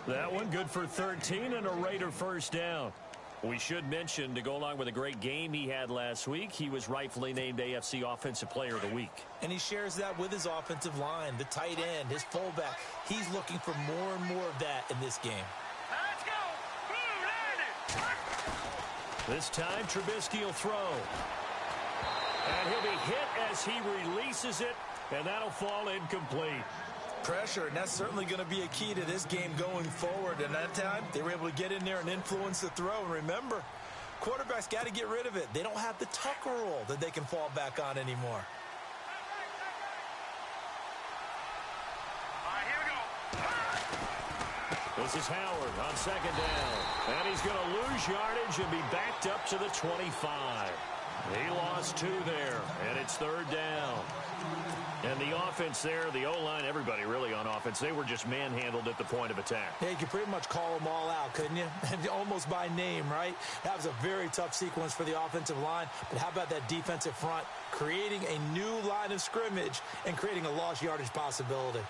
That one good for 13 and a Raider first down. We should mention, to go along with a great game he had last week, he was rightfully named AFC Offensive Player of the Week. And he shares that with his offensive line, the tight end, his fullback. He's looking for more and more of that in this game. Let's go! This time, Trubisky will throw. And he'll be hit as he releases it, and that'll fall incomplete. Pressure, and that's certainly going to be a key to this game going forward. And that time, they were able to get in there and influence the throw. And remember, quarterbacks got to get rid of it. They don't have the tuck rule that they can fall back on anymore. All right, here we go. This is Howard on second down. And he's going to lose yardage and be backed up to the 25. He lost 2 there, and it's third down. And the offense there, the O-line, everybody really on offense, they were just manhandled at the point of attack. Yeah, you could pretty much call them all out, couldn't you? Almost by name, right? That was a very tough sequence for the offensive line. But how about that defensive front creating a new line of scrimmage and creating a lost yardage possibility?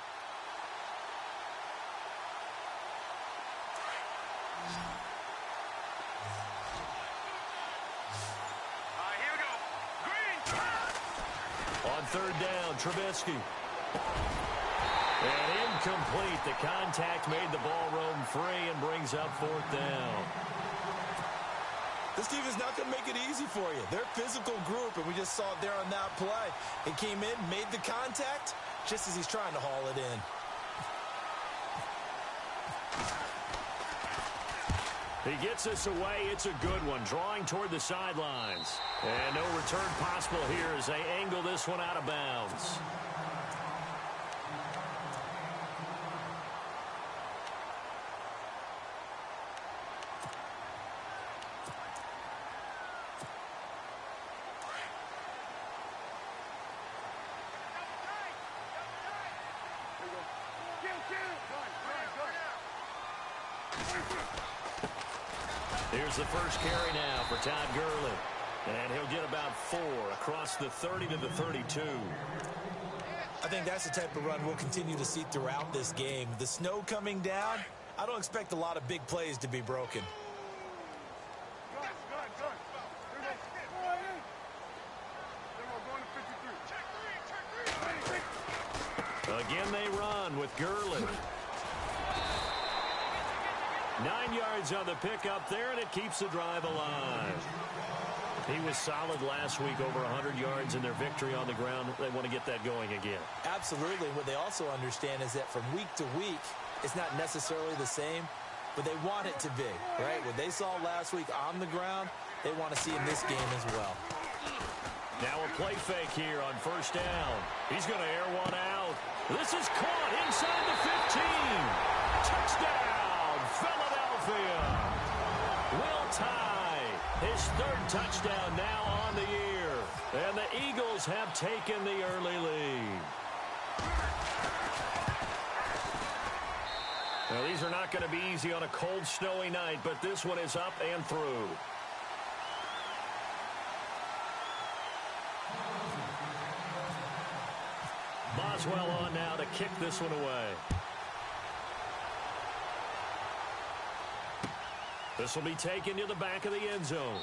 Third down, Trubisky. And incomplete. The contact made the ball roam free and brings up fourth down. This team is not going to make it easy for you. They're a physical group, and we just saw it there on that play. He came in, made the contact, just as he's trying to haul it in. He gets us away. It's a good one. Drawing toward the sidelines. And no return possible here as they angle this one out of bounds. Here's the first carry now for Todd Gurley. And he'll get about 4 across the 30 to the 32. I think that's the type of run we'll continue to see throughout this game. The snow coming down, I don't expect a lot of big plays to be broken. Again they run with Gurley. 9 yards on the pickup there, and it keeps the drive alive. He was solid last week, over 100 yards in their victory on the ground. They want to get that going again. Absolutely. What they also understand is that from week to week, it's not necessarily the same, but they want it to be, right? What they saw last week on the ground, they want to see in this game as well. Now a play fake here on first down. He's going to air one out. This is caught inside the 15. Touchdown, Philadelphia. Will Tye, his third touchdown now on the year. And the Eagles have taken the early lead. Now, these are not going to be easy on a cold, snowy night, but this one is up and through. Boswell on now to kick this one away. This will be taken to the back of the end zone.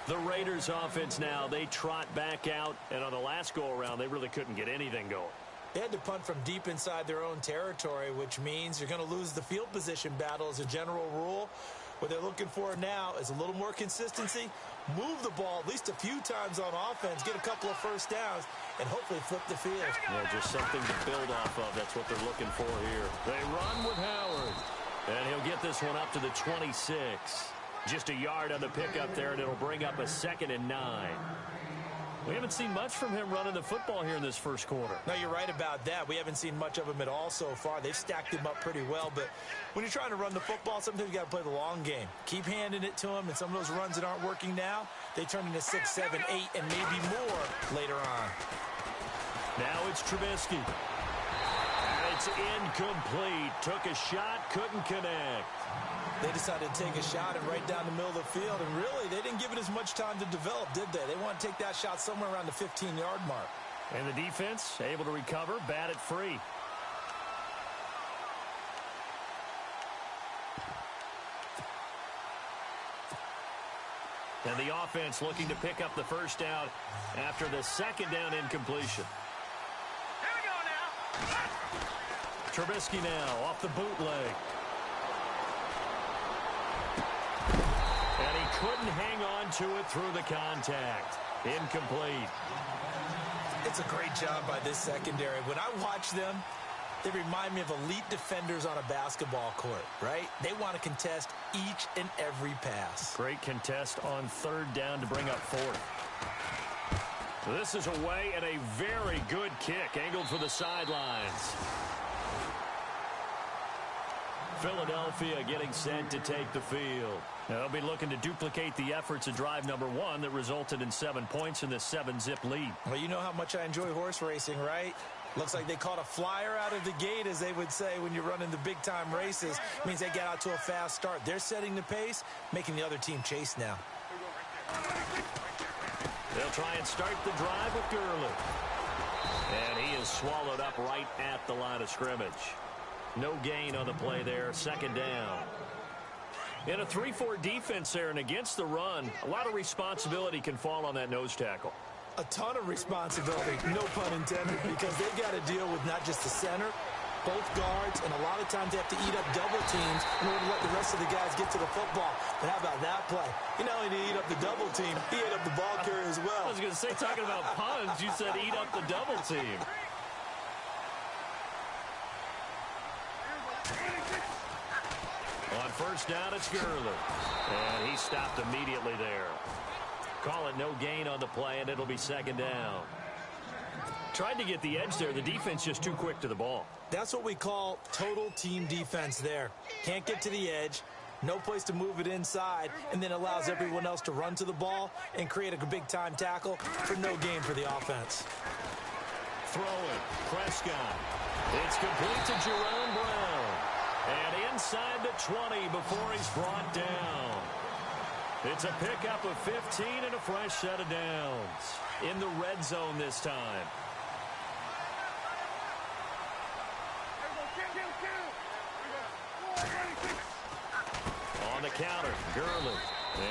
The Raiders offense now, they trot back out, and on the last go-around, they really couldn't get anything going. They had to punt from deep inside their own territory, which means you're going to lose the field position battle as a general rule. What they're looking for now is a little more consistency, move the ball at least a few times on offense, get a couple of first downs, and hopefully flip the field. Yeah, just something to build off of. That's what they're looking for here. They run with Howard, and he'll get this one up to the 26. Just a yard on the pickup there, and it'll bring up a 2nd and 9. We haven't seen much from him running the football here in this first quarter. No, you're right about that. We haven't seen much of him at all so far. They've stacked him up pretty well, but when you're trying to run the football, sometimes you got to play the long game. Keep handing it to him, and some of those runs that aren't working now, they turn into 6, 7, 8, and maybe more later on. Now it's Trubisky. And it's incomplete. Took a shot, couldn't connect. They decided to take a shot and right down the middle of the field, and really, they didn't give it as much time to develop, did they? They want to take that shot somewhere around the 15-yard mark. And the defense able to recover, bat it free. And the offense looking to pick up the first down after the second down incompletion. Here we go now. Trubisky now off the bootleg. And he couldn't hang on to it through the contact. Incomplete. It's a great job by this secondary. When I watch them, they remind me of elite defenders on a basketball court, right? They want to contest each and every pass. Great contest on third down to bring up fourth. This is away and a very good kick angled for the sidelines. Philadelphia getting set to take the field. Now they'll be looking to duplicate the efforts of drive number 1 that resulted in 7 points in this 7-zip lead. Well, you know how much I enjoy horse racing, right? Looks like they caught a flyer out of the gate, as they would say when you're running the big-time races. It means they get out to a fast start. They're setting the pace, making the other team chase now. They'll try and start the drive with Gurley. And he is swallowed up right at the line of scrimmage. No gain on the play there, second down. In a 3-4 defense there and against the run, a lot of responsibility can fall on that nose tackle. A ton of responsibility, no pun intended, because they've got to deal with not just the center, both guards, and a lot of times they have to eat up double teams in order to let the rest of the guys get to the football. But how about that play? You not only did he eat up the double team, he ate up the ball carrier as well. I was going to say, talking about puns, you said eat up the double team. On first down, it's Gurley. And he stopped immediately there. Call it no gain on the play, and it'll be second down. Tried to get the edge there. The defense just too quick to the ball. That's what we call total team defense there. Can't get to the edge, no place to move it inside, and then allows everyone else to run to the ball and create a big-time tackle for no gain for the offense. Throwing, Prescott. It's complete to Jerome Brown. And inside the 20 before he's brought down. It's a pickup of 15 and a fresh set of downs. In the red zone this time. On the counter, Gurley.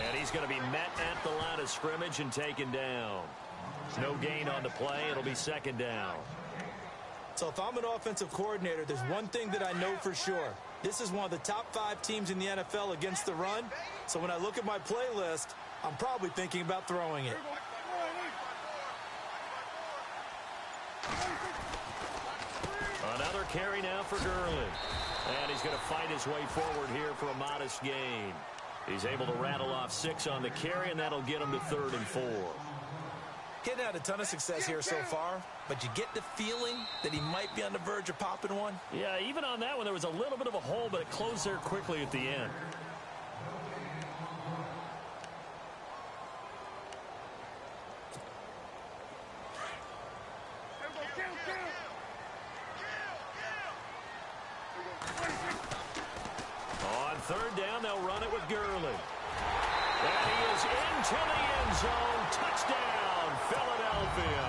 And he's going to be met at the line of scrimmage and taken down. No gain on the play. It'll be second down. So if I'm an offensive coordinator, there's one thing that I know for sure. This is one of the top 5 teams in the NFL against the run. So when I look at my playlist, I'm probably thinking about throwing it. Another carry now for Gurley. And he's going to fight his way forward here for a modest gain. He's able to rattle off 6 on the carry, and that'll get him to 3rd and 4. Getting had a ton of success here so far, but you get the feeling that he might be on the verge of popping one. Yeah, even on that one, there was a little bit of a hole, but it closed there quickly at the end. On third down, they'll run it with Gurley. And he is into the end zone. Touchdown, Philadelphia.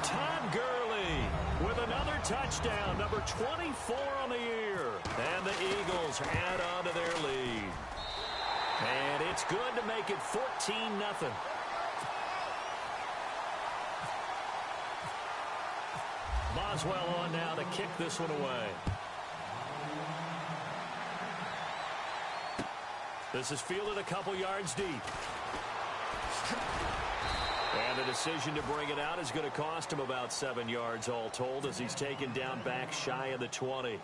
Todd Gurley with another touchdown, number 24 on the year. And the Eagles add on to their lead. And it's good to make it 14-0. Boswell on now to kick this one away. This is fielded a couple yards deep. And the decision to bring it out is going to cost him about 7 yards all told as he's taken down back shy of the 20.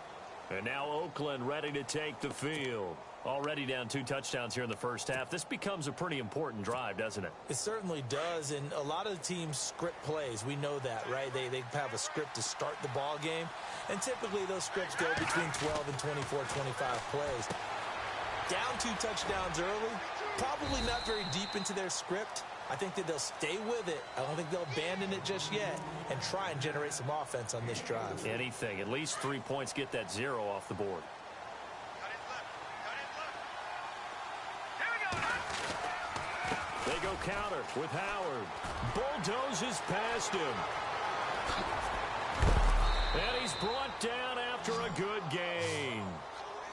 And now Oakland ready to take the field. Already down 2 touchdowns here in the first half. This becomes a pretty important drive, doesn't it? It certainly does, and a lot of the teams script plays. We know that, right? They have a script to start the ball game, and typically those scripts go between 12 and 24, 25 plays. Down 2 touchdowns early, probably not very deep into their script. I think that they'll stay with it. I don't think they'll abandon it just yet and try and generate some offense on this drive. Anything. At least 3 points, get that 0 off the board. They go counter with Howard. Bulldozes past him. And he's brought down after a good gain.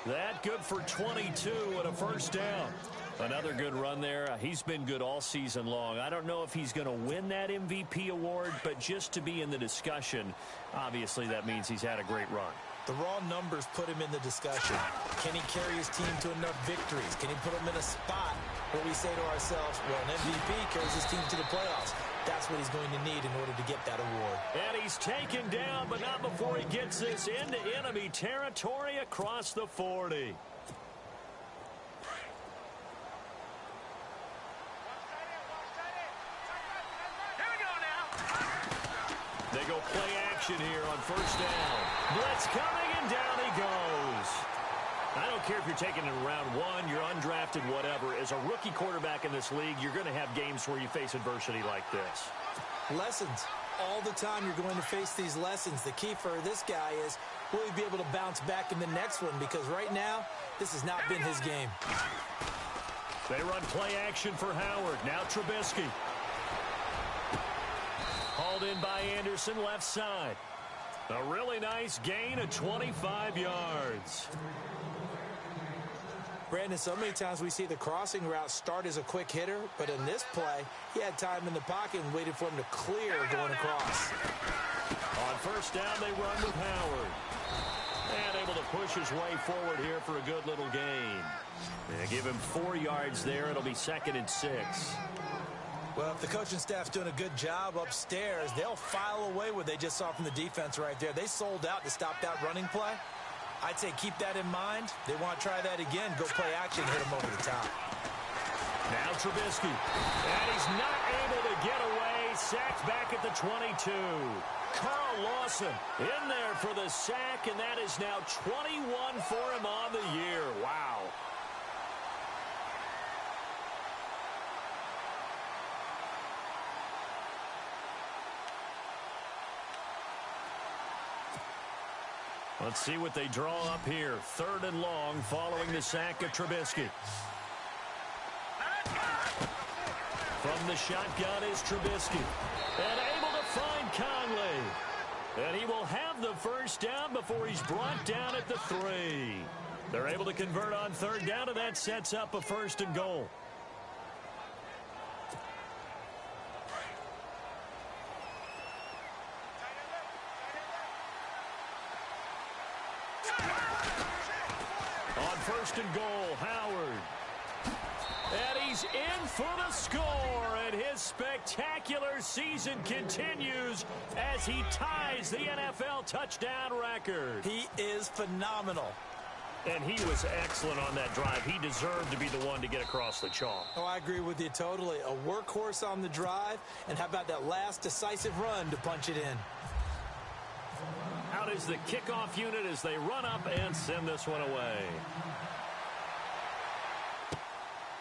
That good for 22 and a first down. Another good run there. He's been good all season long. I don't know if he's going to win that MVP award, but just to be in the discussion, obviously that means he's had a great run. The raw numbers put him in the discussion. Can he carry his team to enough victories? Can he put them in a spot where we say to ourselves, well, an MVP carries his team to the playoffs. That's what he's going to need in order to get that award. And he's taken down, but not before he gets this into enemy territory across the 40. They go play action here on first down. Blitz coming, and down he goes. I don't care if you're taking it in round one, you're undrafted, whatever. As a rookie quarterback in this league, you're going to have games where you face adversity like this. Lessons. All the time you're going to face these lessons. The key for this guy is, will he be able to bounce back in the next one? Because right now, this has not been his game. They run play action for Howard. Now Trubisky. Hauled in by Anderson, left side. A really nice gain of 25 yards. Brandon, so many times we see the crossing route start as a quick hitter, but in this play, he had time in the pocket and waited for him to clear going across. On first down, they run with Howard. And able to push his way forward here for a good little gain. They give him 4 yards there. It'll be 2nd and 6. Well, if the coaching staff's doing a good job upstairs, they'll file away what they just saw from the defense right there. They sold out to stop that running play. I'd say keep that in mind. They want to try that again. Go play action, hit them over the top. Now Trubisky. And he's not able to get away. Sacked back at the 22. Carl Lawson in there for the sack, and that is now 21 for him on the year. Wow. Let's see what they draw up here. 3rd and long following the sack of Trubisky. From the shotgun is Trubisky. And able to find Conley. And he will have the first down before he's brought down at the 3. They're able to convert on 3rd down, and that sets up a 1st and goal. On 1st and goal, Howard. And he's in for the score, and his spectacular season continues as he ties the NFL touchdown record. He is phenomenal. And he was excellent on that drive. He deserved to be the one to get across the chalk. Oh, I agree with you totally. A workhorse on the drive, and how about that last decisive run to punch it in? Out is the kickoff unit as they run up and send this one away.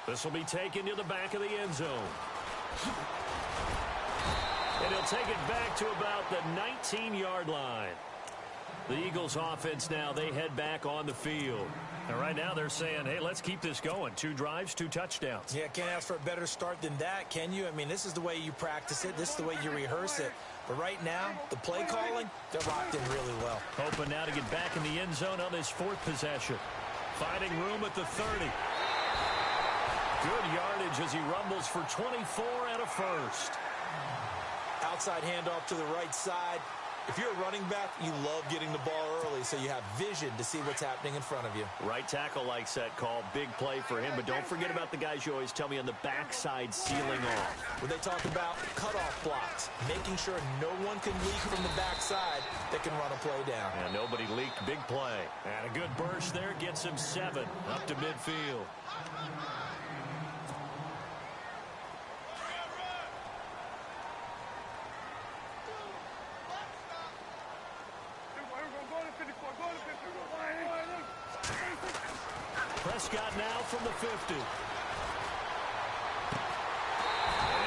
This will be taken to the back of the end zone. And he'll take it back to about the 19-yard line. The Eagles offense now, they head back on the field. And right now they're saying, hey, let's keep this going. 2 drives, 2 touchdowns. Yeah, can't ask for a better start than that, can you? I mean, this is the way you practice it. This is the way you rehearse it. But right now, the play calling, they're locked in really well. Hoping now to get back in the end zone on his 4th possession. Finding room at the 30. Good yardage as he rumbles for 24 and a 1st. Outside handoff to the right side. If you're a running back, you love getting the ball early so you have vision to see what's happening in front of you. Right tackle likes that call. Big play for him. But don't forget about the guys you always tell me on the backside sealing off. When they talk about cutoff blocks, making sure no one can leak from the backside that can run a play down. And nobody leaked. Big play. And a good burst there gets him 7 up to midfield. Prescott now from the 50. And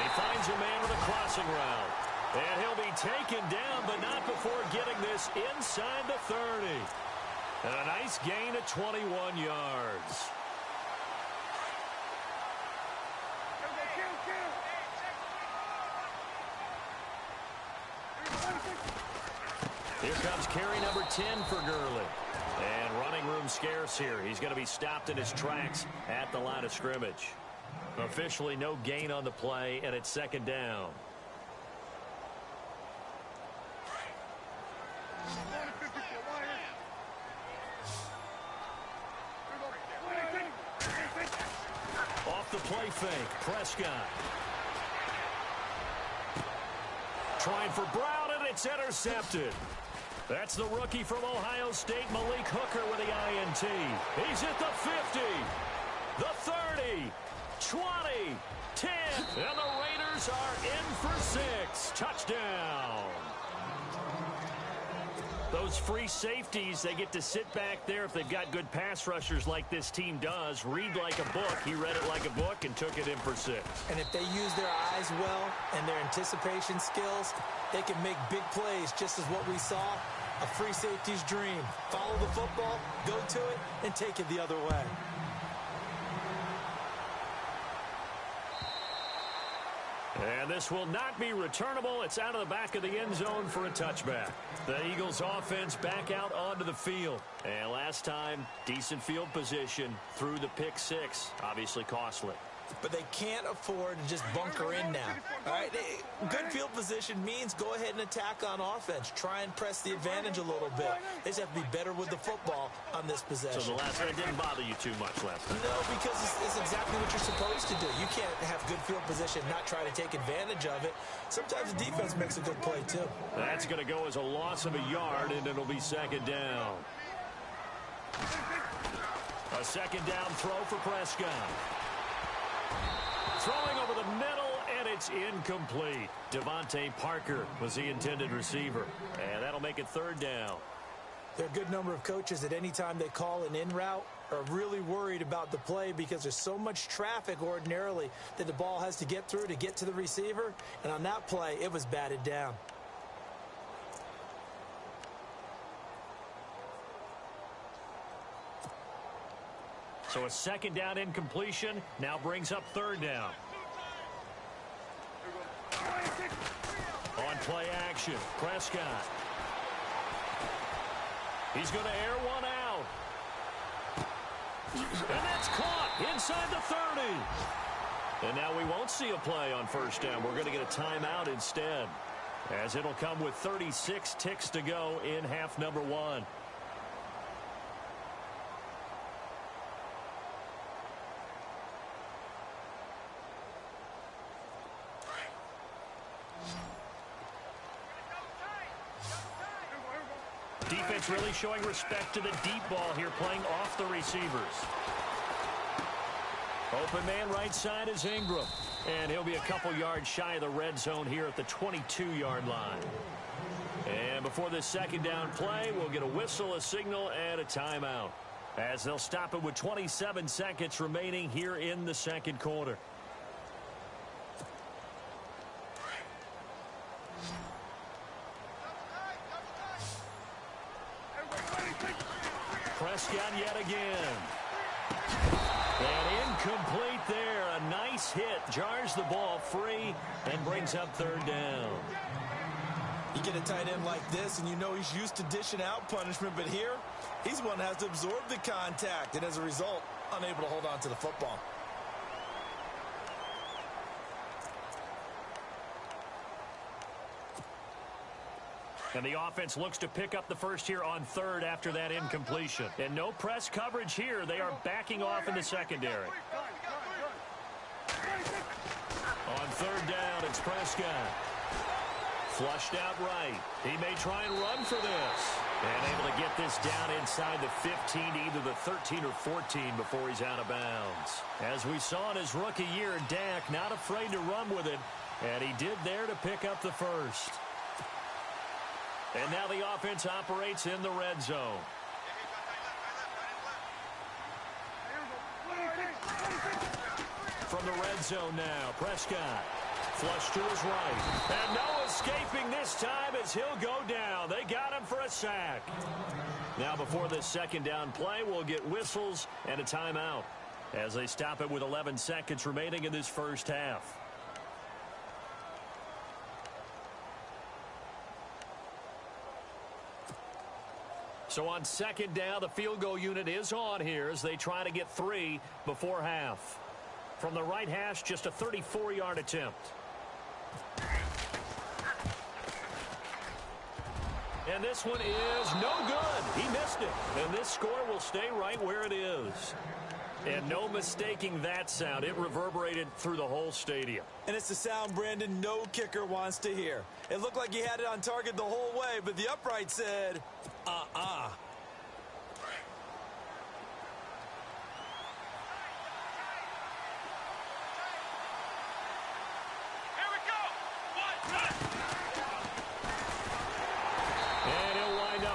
he finds a man with a crossing route. And he'll be taken down, but not before getting this inside the 30. And a nice gain of 21 yards. carry number 10 for Gurley. And running room scarce here. He's going to be stopped in his tracks at the line of scrimmage. Officially no gain on the play, and it's second down. Off the play fake, Prescott. Trying for Brown, and it's intercepted. That's the rookie from Ohio State, Malik Hooker, with the INT. He's at the 50, the 30, 20, 10, and the Raiders are in for 6. Touchdown. Those free safeties, they get to sit back there if they've got good pass rushers like this team does. Read like a book. He read it like a book and took it in for 6. And if they use their eyes well and their anticipation skills, they can make big plays, just as what we saw. A free safety's dream. Follow the football, go to it, and take it the other way. And this will not be returnable. It's out of the back of the end zone for a touchback. The Eagles offense back out onto the field. And last time, decent field position through the pick 6. Obviously costly. But they can't afford to just bunker in now. All right, good field position means go ahead and attack on offense. Try and press the advantage a little bit. They just have to be better with the football on this possession. So the last one didn't bother you too much last time? No, because it's exactly what you're supposed to do. You can't have good field position, not try to take advantage of it. Sometimes the defense makes a good play, too. That's going to go as a loss of a yard, and it'll be second down. A second down throw for Prescott. Throwing over the middle, and it's incomplete. Devontae Parker was the intended receiver. And that'll make it third down. There are a good number of coaches at any time they call an in route are really worried about the play because there's so much traffic ordinarily that the ball has to get through to get to the receiver. And on that play, it was batted down. So a second down incompletion now brings up third down. On play action, Prescott. He's going to air one out. And that's caught inside the 30. And now we won't see a play on first down. We're going to get a timeout instead, as it'll come with 36 ticks to go in half number 1. Defense really showing respect to the deep ball here, playing off the receivers. Open man right side is Ingram. And he'll be a couple yards shy of the red zone here at the 22-yard line. And before this second down play, we'll get a whistle, a signal, and a timeout, as they'll stop it with 27 seconds remaining here in the second quarter. Prescott yet again. And incomplete there. A nice hit. Jars the ball free and brings up third down. You get a tight end like this, and you know he's used to dishing out punishment, but here, he's one that has to absorb the contact, and as a result, unable to hold on to the football. And the offense looks to pick up the first here on third after that incompletion. And no press coverage here. They are backing off in the secondary. On third down, it's Prescott. Flushed out right. He may try and run for this. And able to get this down inside the 15, either the 13 or 14 before he's out of bounds. As we saw in his rookie year, Dak not afraid to run with it. And he did there to pick up the first. And now the offense operates in the red zone. From the red zone now, Prescott. Flush to his right. And no escaping this time as he'll go down. They got him for a sack. Now before this second down play, we'll get whistles and a timeout as they stop it with 11 seconds remaining in this first half. So on second down, the field goal unit is on here as they try to get 3 before half. From the right hash, just a 34-yard attempt. And this one is no good. He missed it. And this score will stay right where it is. And no mistaking that sound. It reverberated through the whole stadium. And it's the sound, Brandon, no kicker wants to hear. It looked like he had it on target the whole way, but the upright said,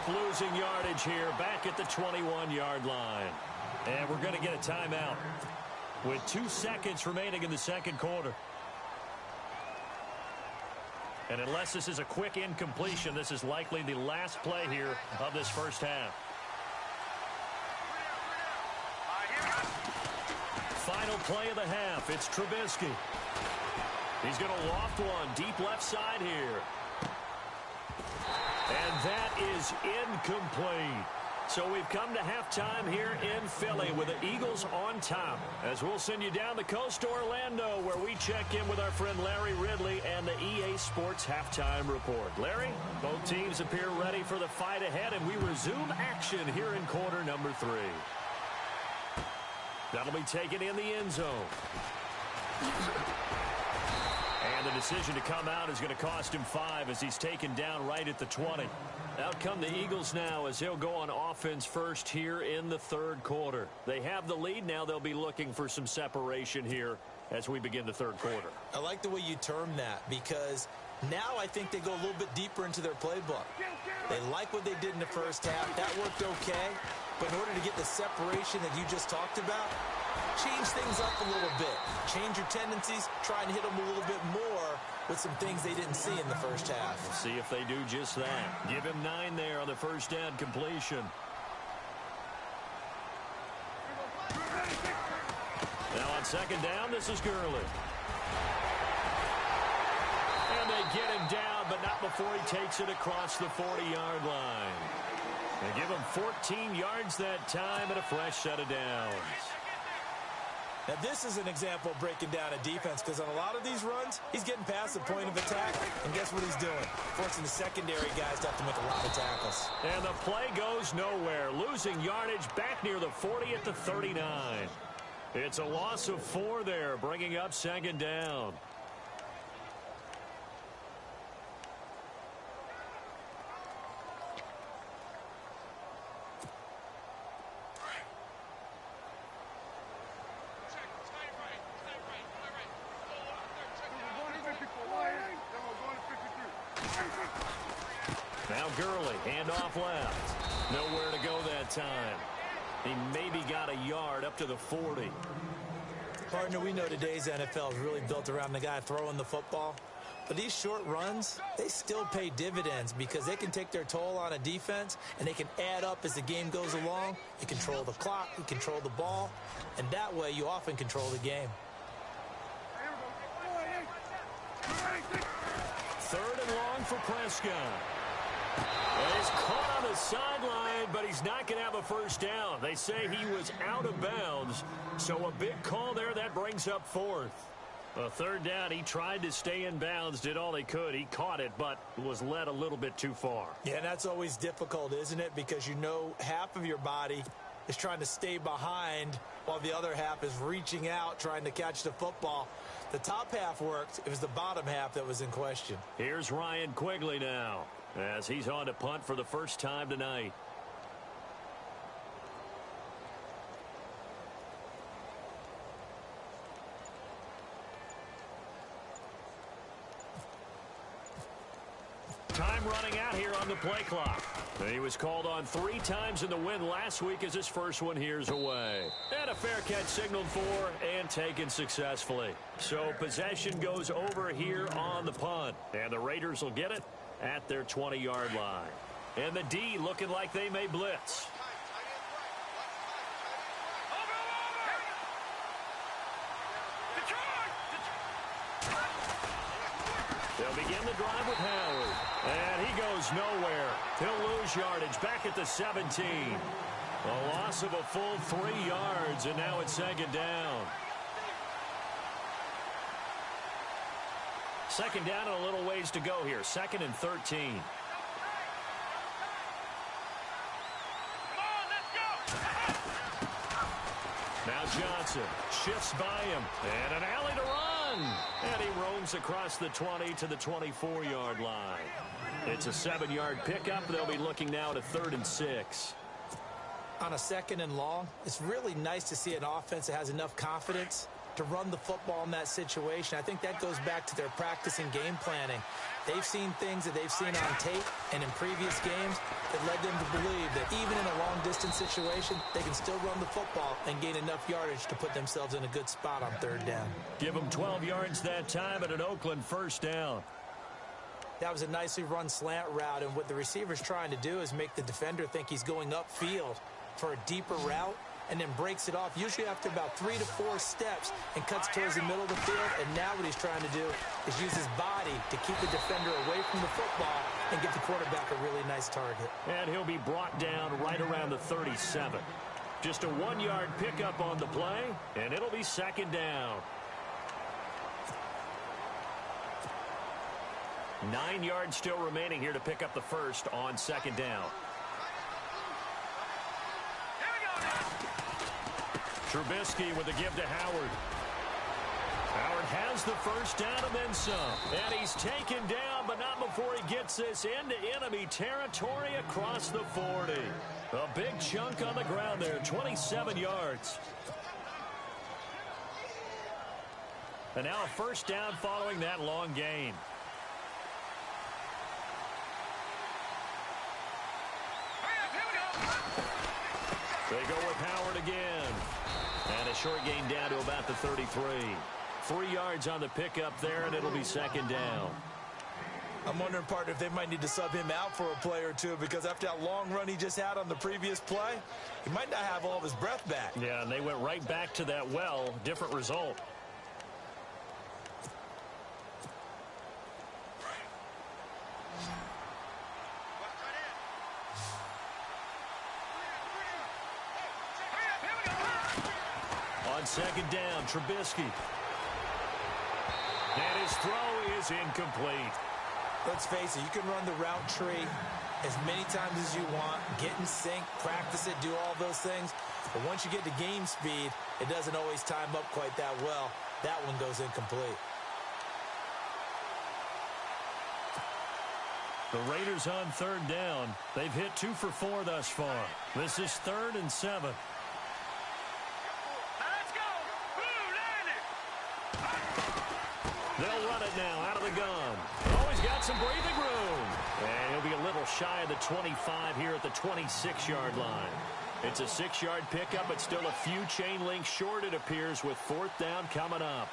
Losing yardage here back at the 21-yard line. And we're going to get a timeout with 2 seconds remaining in the second quarter. And unless this is a quick incompletion, this is likely the last play here of this first half. Final play of the half. It's Trubisky. He's going to loft one deep left side here. And that is incomplete. So we've come to halftime here in Philly with the Eagles on top. As we'll send you down the coast to Orlando, where we check in with our friend Larry Ridley and the EA Sports Halftime Report. Larry, both teams appear ready for the fight ahead, and we resume action here in quarter number 3. That'll be taken in the end zone. And the decision to come out is going to cost him 5 as he's taken down right at the 20. Out come the Eagles now as he'll go on offense first here in the third quarter. They have the lead. Now they'll be looking for some separation here as we begin the third quarter. I like the way you term that, because now I think they go a little bit deeper into their playbook. They like what they did in the first half. That worked okay. But in order to get the separation that you just talked about, change things up a little bit. Change your tendencies. Try and hit them a little bit more with some things they didn't see in the first half. We'll see if they do just that. Give him 9 there on the first down completion. Now on second down, this is Gurley. And they get him down, but not before he takes it across the 40-yard line. They give him 14 yards that time and a fresh set of downs. Now, this is an example of breaking down a defense, because on a lot of these runs, he's getting past the point of attack, and guess what he's doing? Forcing the secondary guys to have to make a lot of tackles. And the play goes nowhere, losing yardage back near the 40 at the 39. It's a loss of 4 there, bringing up second down. Now Gurley, handoff left. Nowhere to go that time. He maybe got a yard up to the 40. Partner, we know today's NFL is really built around the guy throwing the football. But these short runs, they still pay dividends because they can take their toll on a defense, and they can add up as the game goes along. You control the clock, you control the ball, and that way you often control the game. Third and long for Prescott. And he's caught on the sideline, but he's not going to have a first down. They say he was out of bounds, so a big call there that brings up 4th. A third down, he tried to stay in bounds, did all he could. He caught it, but was led a little bit too far. Yeah, and that's always difficult, isn't it? Because you know half of your body is trying to stay behind while the other half is reaching out, trying to catch the football. The top half worked. It was the bottom half that was in question. Here's Ryan Quigley now, as he's on to punt for the first time tonight. Time running out here on the play clock. He was called on 3 times in the win last week as his first one here's away. And a fair catch signaled for and taken successfully. So possession goes over here on the punt. And the Raiders will get it at their 20-yard line. And the D looking like they may blitz. They'll begin the drive with Howard. And he goes nowhere. He'll lose yardage back at the 17. A loss of a full 3 yards, and now it's second down. Second down and a little ways to go here. 2nd and 13. Now Johnson shifts by him. And an alley to run. And he roams across the 20 to the 24-yard line. It's a 7-yard pickup. They'll be looking now at a 3rd and 6. On a 2nd and long, it's really nice to see an offense that has enough confidence to run the football in that situation. I think that goes back to their practice and game planning. They've seen things that they've seen on tape and in previous games that led them to believe that even in a long-distance situation, they can still run the football and gain enough yardage to put themselves in a good spot on 3rd down. Give them 12 yards that time and an Oakland 1st down. That was a nicely run slant route, and what the receiver's trying to do is make the defender think he's going upfield for a deeper route, and then breaks it off, usually after about 3 to 4 steps, and cuts towards the middle of the field. And now what he's trying to do is use his body to keep the defender away from the football and get the quarterback a really nice target. And he'll be brought down right around the 37. Just a 1-yard pickup on the play, and it'll be 2nd down. 9 yards still remaining here to pick up the 1st on 2nd down. Trubisky with the give to Howard. Howard has the 1st down and then some. And he's taken down, but not before he gets this into enemy territory across the 40. A big chunk on the ground there, 27 yards. And now a 1st down following that long gain. They go with Howard again. And a short gain down to about the 33. 3 yards on the pickup there, and it'll be 2nd down. I'm wondering, partner, if they might need to sub him out for a play or two, because after that long run he just had on the previous play, he might not have all of his breath back. Yeah, and they went right back to that well. Different result. On 2nd down, Trubisky. And his throw is incomplete. Let's face it, you can run the route tree as many times as you want, get in sync, practice it, do all those things. But once you get to game speed, it doesn't always time up quite that well. That one goes incomplete. The Raiders on 3rd down. They've hit 2 for 4 thus far. This is 3rd and 7. They'll run it now out of the gun. Oh, he's got some breathing room. And he'll be a little shy of the 25 here at the 26-yard line. It's a 6-yard pickup, but still a few chain links short, it appears, with 4th down coming up.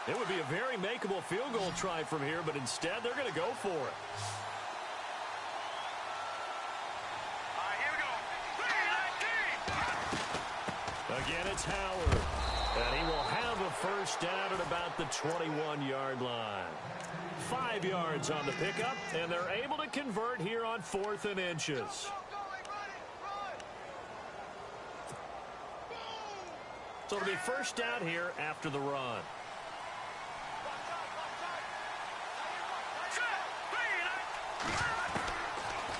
It would be a very makeable field goal try from here, but instead they're going to go for it. Here we go. Again, it's Howard. And he will have a 1st down at about the 21-yard line. 5 yards on the pickup, and they're able to convert here on 4th and inches. So it'll be 1st down here after the run.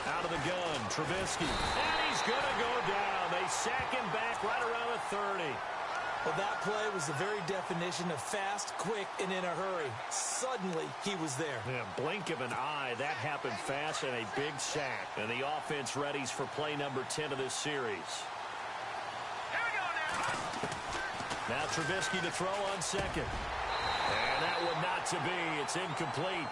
Out of the gun, Trubisky. And he's going to go down. They sack him back right around the 30. Well, that play was the very definition of fast, quick, and in a hurry. Suddenly, he was there. Yeah, blink of an eye. That happened fast and a big sack. And the offense readies for play number 10 of this series. Here we go now. Now Trubisky to throw on 2nd. And that one not to be. It's incomplete.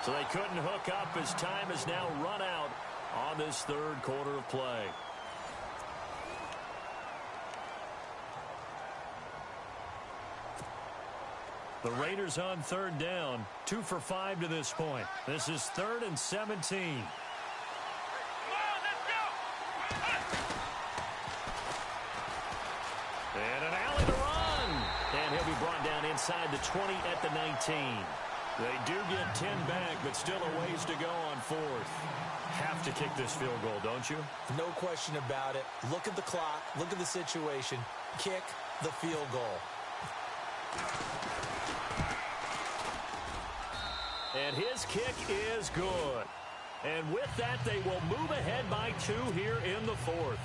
So they couldn't hook up as time is now run out on this 3rd quarter of play. The Raiders on third down, 2 for 5 to this point. This is 3rd and 17. And an alley to run. And he'll be brought down inside the 20 at the 19. They do get 10 back, but still a ways to go on 4th. Have to kick this field goal, don't you? No question about it. Look at the clock. Look at the situation. Kick the field goal. And his kick is good. And with that, they will move ahead by 2 here in the 4th.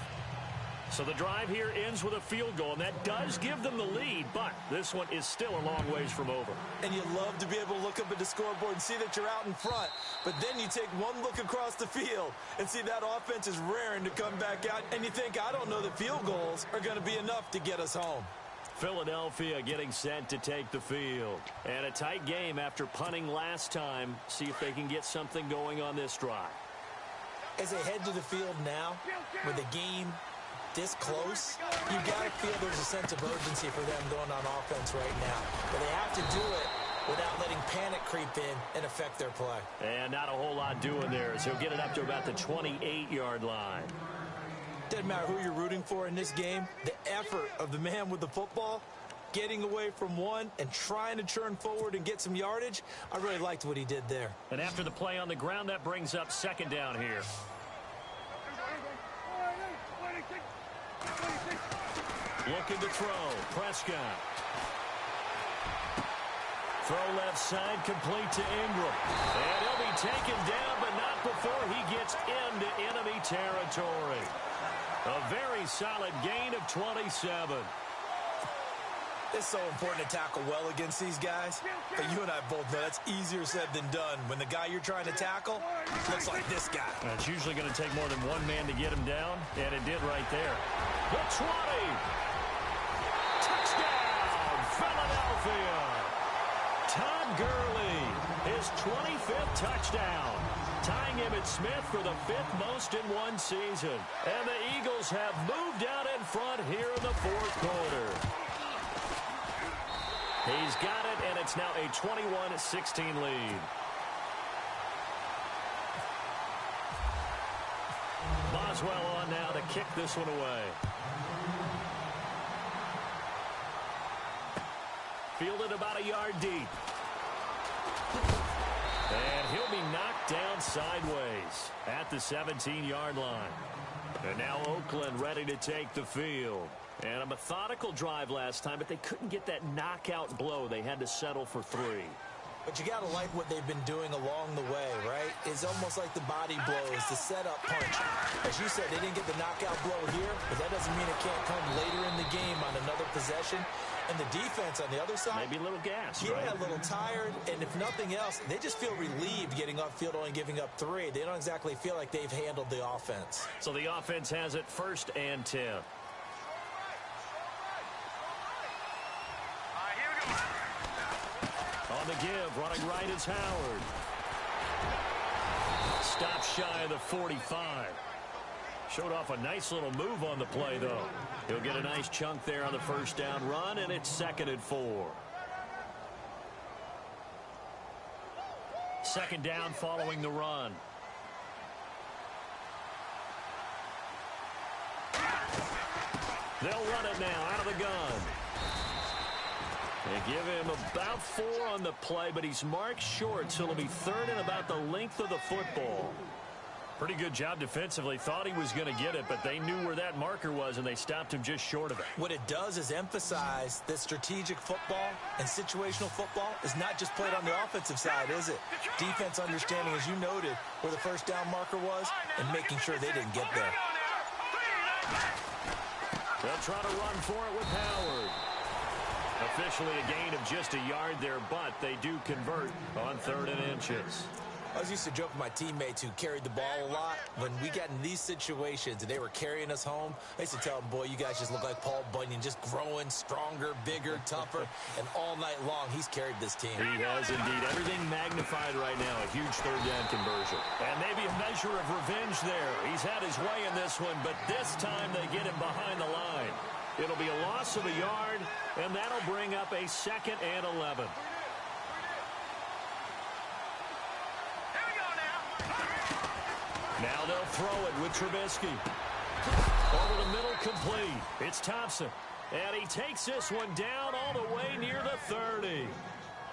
So the drive here ends with a field goal, and that does give them the lead, but this one is still a long ways from over. And you love to be able to look up at the scoreboard and see that you're out in front, but then you take one look across the field and see that offense is raring to come back out, and you think, I don't know that field goals are going to be enough to get us home. Philadelphia getting set to take the field. And a tight game after punting last time. See if they can get something going on this drive. As they head to the field now, with the game this close, you got to feel there's a sense of urgency for them going on offense right now. But they have to do it without letting panic creep in and affect their play. And not a whole lot doing there, so he'll get it up to about the 28-yard line. Doesn't matter who you're rooting for in this game. The effort of the man with the football, getting away from one and trying to churn forward and get some yardage, I really liked what he did there. And after the play on the ground, that brings up 2nd down here. Looking to throw. Prescott. Throw left side, complete to Ingram. And he'll be taken down, but not before he gets into enemy territory. A very solid gain of 27. It's so important to tackle well against these guys. But you and I both know that's easier said than done. When the guy you're trying to tackle looks like this guy. It's usually going to take more than one man to get him down, and it did right there. The 20. Touchdown, Philadelphia. Todd Gurley, his 25th touchdown, tying Emmitt Smith for the 5th most in one season. And the Eagles have moved out in front here in the 4th quarter. He's got it, and it's now a 21-16 lead. Boswell on now to kick this one away. Fielded about a yard deep. And he'll be knocked down sideways at the 17-yard line. And now Oakland ready to take the field. And a methodical drive last time, but they couldn't get that knockout blow. They had to settle for 3. But you got to like what they've been doing along the way, right? It's almost like the body blows, the setup punch. As you said, they didn't get the knockout blow here, but that doesn't mean it can't come later in the game on another possession. And the defense on the other side, maybe a little gas, yeah, right? A little tired. And if nothing else, they just feel relieved getting upfield, only giving up 3. They don't exactly feel like they've handled the offense. So the offense has it 1st and 10. On the give, running right is Howard. Stop shy of the 45. Showed off a nice little move on the play, though. He'll get a nice chunk there on the 1st down run, and it's 2nd and 4. 2nd down following the run. They'll run it now out of the gun. They give him about 4 on the play, but he's marked short, so it'll be 3rd and about the length of the football. Pretty good job defensively. Thought he was going to get it, but they knew where that marker was, and they stopped him just short of it. What it does is emphasize that strategic football and situational football is not just played on the offensive side, is it? Defense understanding, as you noted, where the 1st down marker was and making sure they didn't get there. They'll try to run for it with Howard. Officially a gain of just a yard there, but they do convert on 3rd and inches. I was used to joke with my teammates who carried the ball a lot. When we got in these situations and they were carrying us home, I used to tell them, boy, you guys just look like Paul Bunyan, just growing stronger, bigger, tougher. And all night long, he's carried this team. He has indeed. Everything magnified right now. A huge 3rd down conversion. And maybe a measure of revenge there. He's had his way in this one, but this time they get him behind the line. It'll be a loss of a yard, and that'll bring up a 2nd and 11. Here we go now. Now they'll throw it with Trubisky. Over the middle, complete. It's Thompson. And he takes this one down all the way near the 30.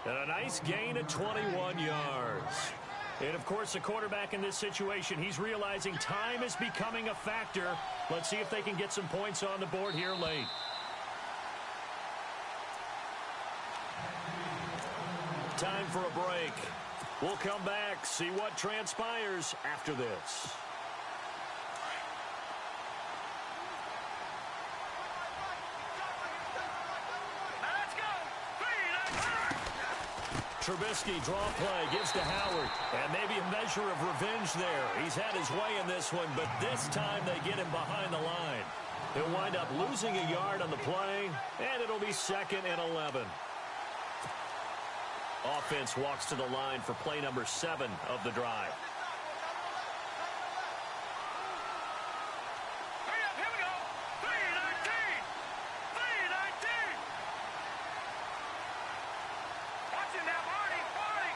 And a nice gain of 21 yards. And, of course, the quarterback in this situation, he's realizing time is becoming a factor. Let's see if they can get some points on the board here late. Time for a break. We'll come back, see what transpires after this. Trubisky, draw play, gives to Howard. And maybe a measure of revenge there. He's had his way in this one, but this time they get him behind the line. He'll wind up losing a yard on the play, and it'll be 2nd and 11. Offense walks to the line for play number 7 of the drive. Here we go. 3-19. 3-19. Watch it now, Barney. Barney.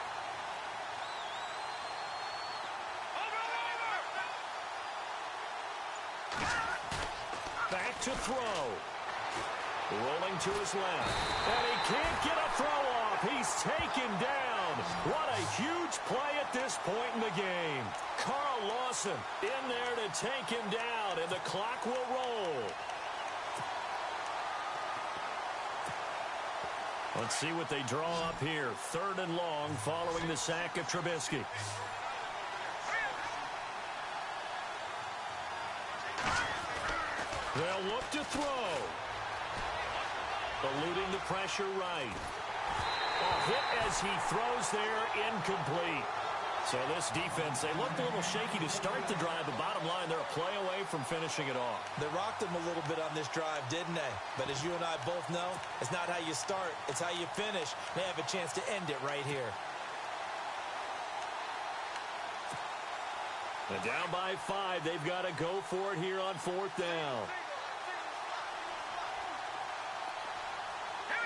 Over. Back to throw. Rolling to his left. And he can't get a throw off. He's taken down. What a huge play at this point in the game. Carl Lawson in there to take him down, and the clock will roll. Let's see what they draw up here. 3rd and long following the sack of Trubisky. They'll look to throw. Eluding the pressure right. A hit as he throws there, incomplete. So this defense, they looked a little shaky to start the drive, but bottom line, they're a play away from finishing it off. They rocked him a little bit on this drive, didn't they? But as you and I both know, it's not how you start, it's how you finish. They have a chance to end it right here. And down by 5, they've got to go for it here on 4th down.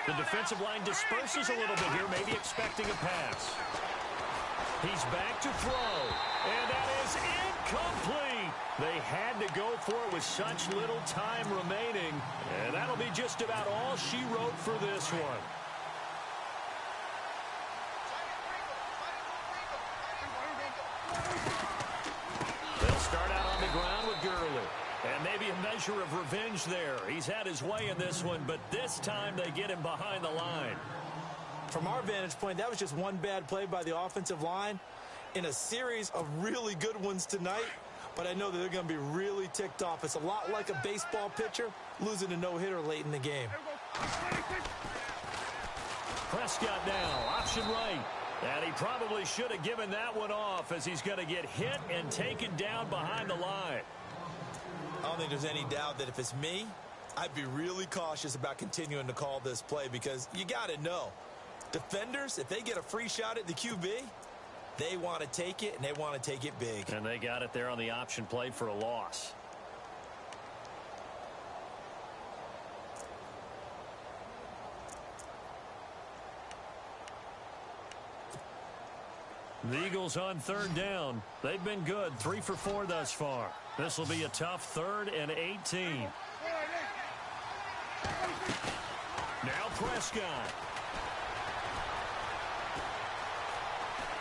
The defensive line disperses a little bit here, maybe expecting a pass. He's back to throw, and that is incomplete. They had to go for it with such little time remaining, and that'll be just about all she wrote for this one. They'll start out on the ground with Gurley. And maybe a measure of revenge there. He's had his way in this one, but this time they get him behind the line. From our vantage point, that was just one bad play by the offensive line in a series of really good ones tonight. But I know that they're going to be really ticked off. It's a lot like a baseball pitcher losing a no-hitter late in the game. Prescott now, option right. And he probably should have given that one off as he's going to get hit and taken down behind the line. I don't think there's any doubt that if it's me, I'd be really cautious about continuing to call this play because you got to know, defenders, if they get a free shot at the QB, they want to take it, and they want to take it big. And they got it there on the option play for a loss. The Eagles on 3rd down. They've been good, 3 for 4 thus far. This will be a tough 3rd and 18. Now Prescott.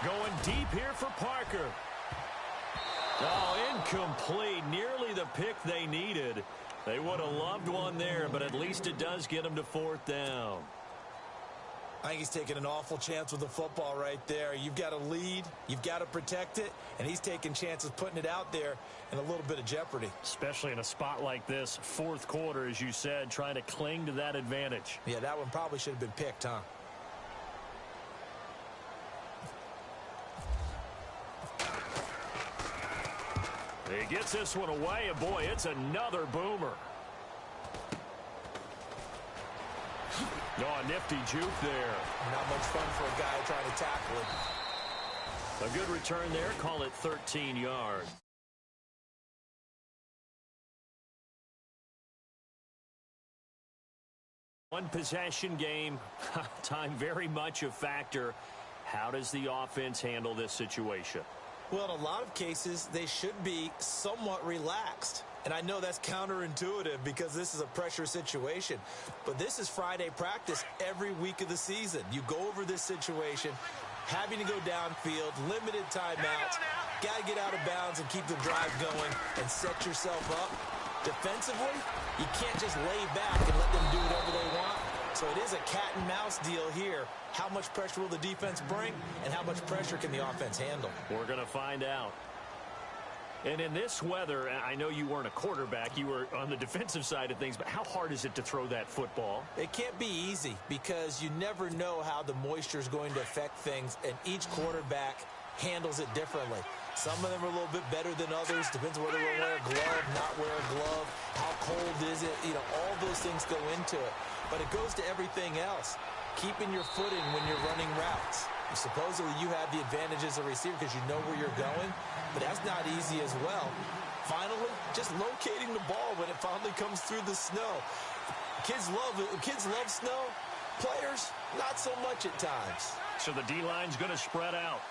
Going deep here for Parker. Oh, incomplete. Nearly the pick they needed. They would have loved one there, but at least it does get them to 4th down. I think he's taking an awful chance with the football right there. You've got to lead, you've got to protect it, and he's taking chances putting it out there in a little bit of jeopardy. Especially in a spot like this, 4th quarter, as you said, trying to cling to that advantage. Yeah, that one probably should have been picked, huh? He gets this one away, and boy, it's another boomer. Oh, nifty juke there. Not much fun for a guy trying to tackle it. A good return there. Call it 13 yards. One possession game, time very much a factor. How does the offense handle this situation? Well, in a lot of cases, they should be somewhat relaxed. And I know that's counterintuitive because this is a pressure situation. But this is Friday practice every week of the season. You go over this situation, having to go downfield, limited timeouts, got to get out of bounds and keep the drive going and set yourself up. Defensively, you can't just lay back and let them do whatever they want. So it is a cat and mouse deal here. How much pressure will the defense bring, and how much pressure can the offense handle? We're going to find out. And in this weather, I know you weren't a quarterback. You were on the defensive side of things, but how hard is it to throw that football? It can't be easy because you never know how the moisture is going to affect things, and each quarterback handles it differently. Some of them are a little bit better than others. Depends on whether they'll wear a glove, not wear a glove, how cold is it. You know, all those things go into it. But it goes to everything else. Keeping your footing when you're running routes. Supposedly you have the advantage as a receiver because you know where you're going, but that's not easy as well. Finally, just locating the ball when it finally comes through the snow. Kids love it. Kids love snow. Players, not so much at times. So the D-line's going to spread out.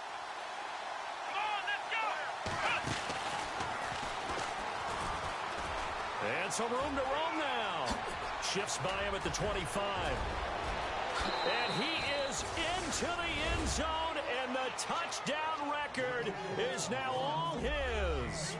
And some room to roam now. Shifts by him at the 25. And he is into the end zone, and the touchdown record is now all his.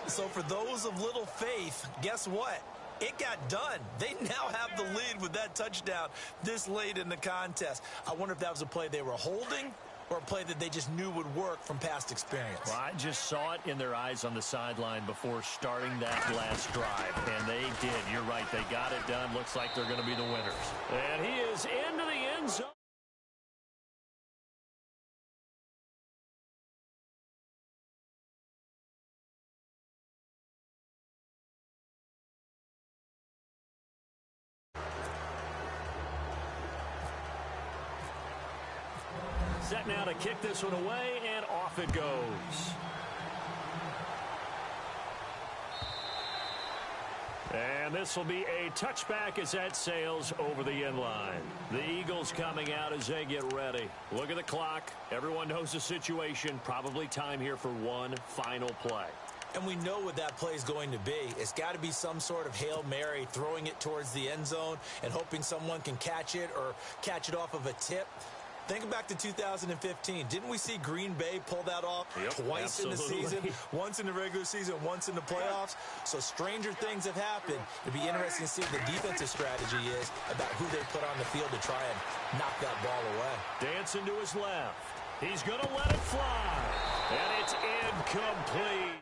So for those of little faith, guess what? It got done. They now have the lead with that touchdown this late in the contest. I wonder if that was a play they were holding or a play that they just knew would work from past experience. Well, I just saw it in their eyes on the sideline before starting that last drive, and they did. You're right. They got it done. Looks like they're going to be the winners. And he is into the end zone. Set now to kick this one away, and off it goes. And this will be a touchback as that sails over the end line. The Eagles coming out as they get ready. Look at the clock. Everyone knows the situation. Probably time here for one final play. And we know what that play is going to be. It's got to be some sort of Hail Mary, throwing it towards the end zone and hoping someone can catch it or catch it off of a tip. Think back to 2015. Didn't we see Green Bay pull that off twice in the season? Once in the regular season, once in the playoffs. So stranger things have happened. It'd be interesting to see what the defensive strategy is about who they put on the field to try and knock that ball away. Dancing to his left. He's going to let it fly. And it's incomplete.